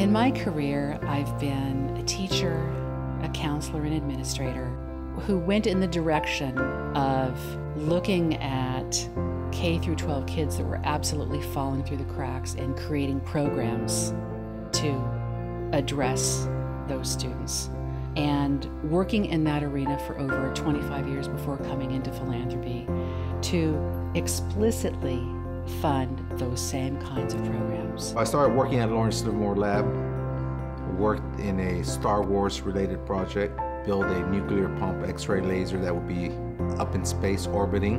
In my career, I've been a teacher, a counselor, and administrator who went in the direction of looking at K through 12 kids that were absolutely falling through the cracks and creating programs to address those students. And working in that arena for over 25 years before coming into philanthropy to explicitly fund those same kinds of programs. I started working at Lawrence Livermore Lab, worked in a Star Wars related project, built a nuclear pump X-ray laser that would be up in space orbiting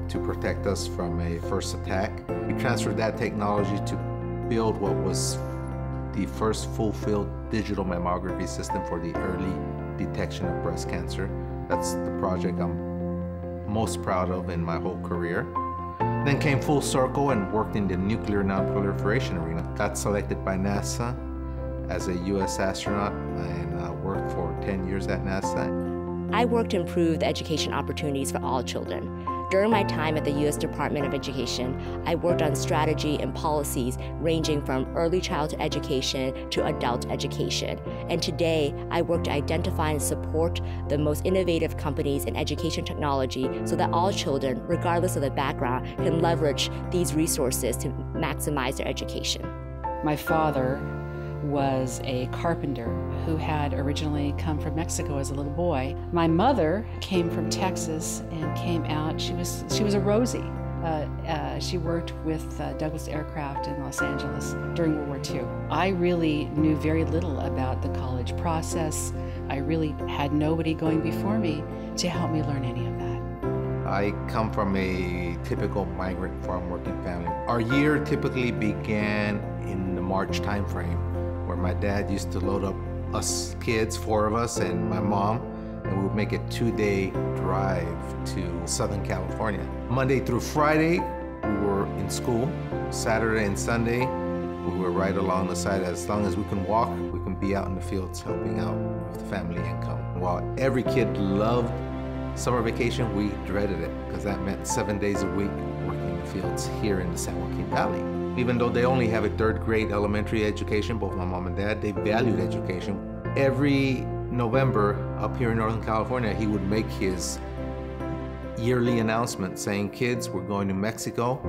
to protect us from a first attack. We transferred that technology to build what was the first full-field digital mammography system for the early detection of breast cancer. That's the project I'm most proud of in my whole career. Then came full circle and worked in the nuclear non-proliferation arena. Got selected by NASA as a U.S. astronaut and worked for 10 years at NASA. I worked to improve the education opportunities for all children. During my time at the U.S. Department of Education, I worked on strategy and policies ranging from early childhood education to adult education. And today, I work to identify and support the most innovative companies in education technology so that all children, regardless of their background, can leverage these resources to maximize their education. My father was a carpenter who had originally come from Mexico as a little boy. My mother came from Texas and came out. She was a Rosie. She worked with Douglas Aircraft in Los Angeles during World War II. I really knew very little about the college process. I really had nobody going before me to help me learn any of that. I come from a typical migrant farm working family. Our year typically began in the March timeframe, where my dad used to load up us kids, 4 of us, and my mom, and we would make a 2-day drive to Southern California. Monday through Friday, we were in school. Saturday and Sunday, we were right along the side. As long as we can walk, we can be out in the fields helping out with the family income. While every kid loved summer vacation, we dreaded it because that meant 7 days a week working in the fields here in the San Joaquin Valley. Even though they only have a 3rd grade elementary education, both my mom and dad, they valued education. Every November up here in Northern California, he would make his yearly announcement saying, kids, we're going to Mexico,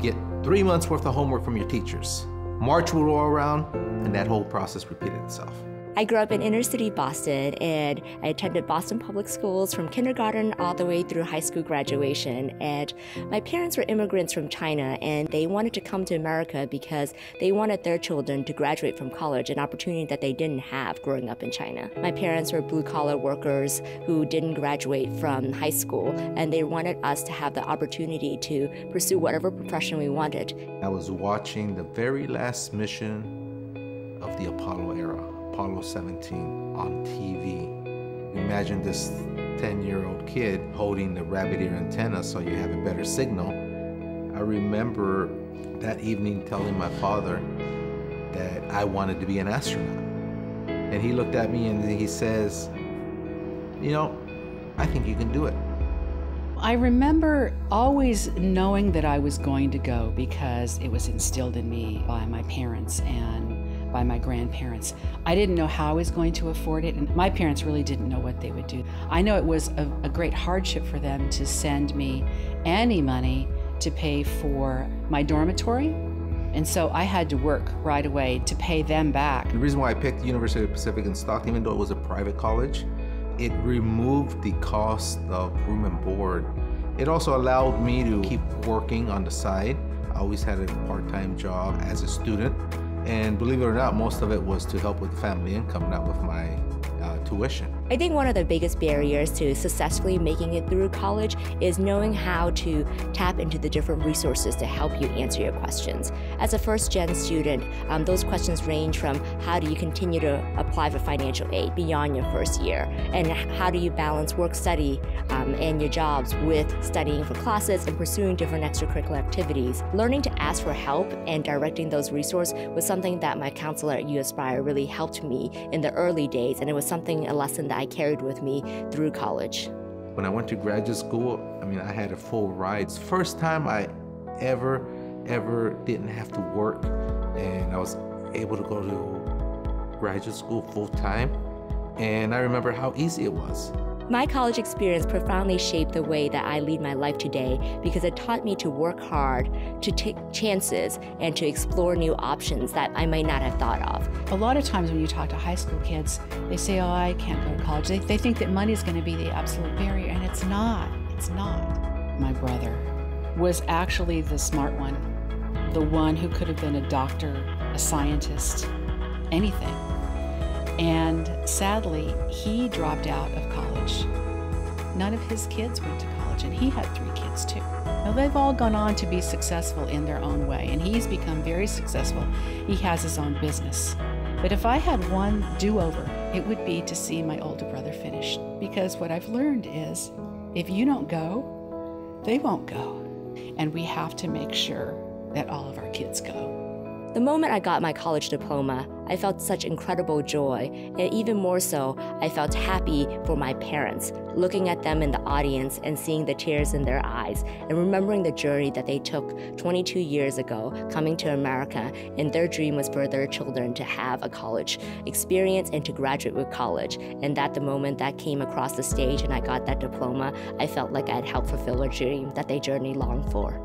get 3 months worth of homework from your teachers. March will roll around, and that whole process repeated itself. I grew up in inner city Boston, and I attended Boston public schools from kindergarten all the way through high school graduation. And my parents were immigrants from China, and they wanted to come to America because they wanted their children to graduate from college, an opportunity that they didn't have growing up in China. My parents were blue-collar workers who didn't graduate from high school, and they wanted us to have the opportunity to pursue whatever profession we wanted. I was watching the very last mission of the Apollo era. Apollo 17 on TV. Imagine this 10-year-old kid holding the rabbit ear antenna so you have a better signal. I remember that evening telling my father that I wanted to be an astronaut. And he looked at me and he says, you know, I think you can do it. I remember always knowing that I was going to go because it was instilled in me by my parents and by my grandparents. I didn't know how I was going to afford it, and my parents really didn't know what they would do. I know it was a great hardship for them to send me any money to pay for my dormitory, and so I had to work right away to pay them back. The reason why I picked the University of the Pacific in Stockton, even though it was a private college, it removed the cost of room and board. It also allowed me to keep working on the side. I always had a part-time job as a student. And believe it or not, most of it was to help with the family income, not with my tuition. I think one of the biggest barriers to successfully making it through college is knowing how to tap into the different resources to help you answer your questions. As a first-gen student, those questions range from how do you continue to apply for financial aid beyond your first year, and how do you balance work-study and your jobs with studying for classes and pursuing different extracurricular activities. Learning to ask for help and directing those resources was something that my counselor at uAspire really helped me in the early days, and it was a lesson that I carried with me through college. When I went to graduate school, I had a full ride. It's the first time I ever didn't have to work, and I was able to go to graduate school full-time, and I remember how easy it was. My college experience profoundly shaped the way that I lead my life today because it taught me to work hard, to take chances, and to explore new options that I might not have thought of. A lot of times when you talk to high school kids, they say, oh, I can't go to college. They think that money is going to be the absolute barrier, and it's not. It's not. My brother was actually the smart one, the one who could have been a doctor, a scientist, anything. And sadly, he dropped out of college. None of his kids went to college, and he had 3 kids too. Now, they've all gone on to be successful in their own way, and he's become very successful. He has his own business. But if I had one do-over, it would be to see my older brother finish. Because what I've learned is, if you don't go, they won't go. And we have to make sure that all of our kids go. The moment I got my college diploma, I felt such incredible joy, and even more so, I felt happy for my parents, looking at them in the audience and seeing the tears in their eyes, and remembering the journey that they took 22 years ago coming to America, and their dream was for their children to have a college experience and to graduate with college. And that the moment that came across the stage and I got that diploma, I felt like I had helped fulfill a dream that they journeyed long for.